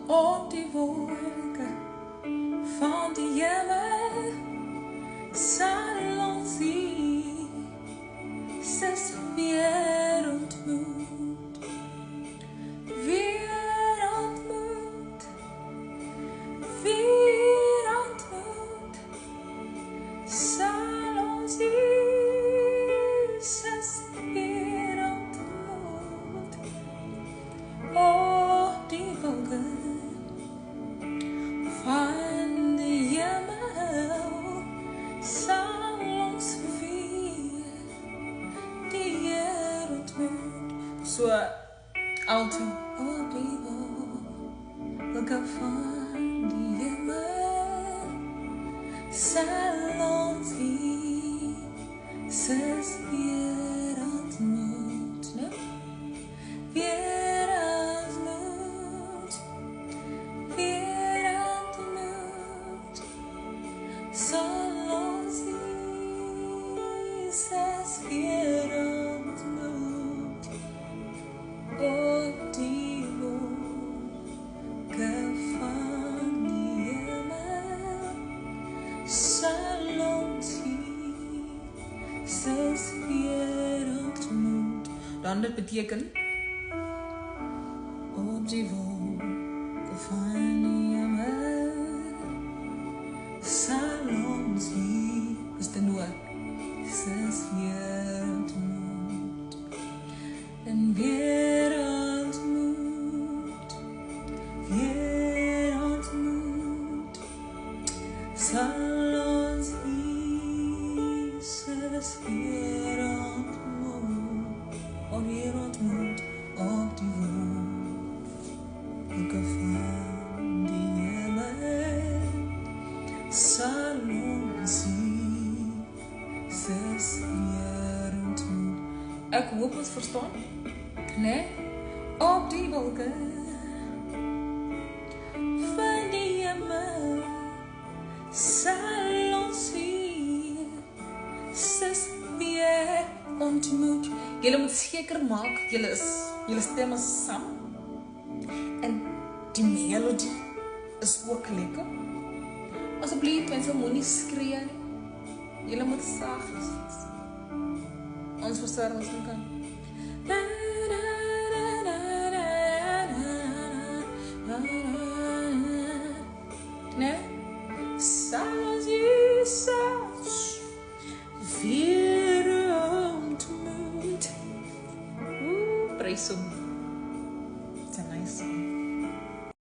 op die wolken van die hemel sal ons Jesus weer ontmoet. Weer ontmoet. Weer ontmoet. Sal ons Jesus weer ontmoet. Op die wolken van die hemel sal ons weer die Heer ontmoet. So, alto op die wolken van die hemel sal ons Jesus weer ontmoet. No? Weer ontmoet. Weer ontmoet. Sal ons Jesus weer ontmoet. Op die wolken van die hemel sal ons Jesus weer ontmoet. Dan dit beteken op die wolken van die hemel sal ons is de noord Jesus weer ontmoet. En weer ontmoet. Weer ontmoet. Sal ons Jesus weer ontmoet. Of weer ontmoet op die wolken van die hemel sal ons Jesus weer ontmoet. Ek hoop ons verstaan, nee? Op die wolken van die hemel sal ons Jesus weer ontmoet. Julle moet seker maak, julle stemme saam. En die melodie is ook lekker. Asseblief, mense moenie skree nie. Julle moet saggies wees. Ons verstaan ons nie kan. Nee? Sal ons Jesus weer ontmoet. Prys hom.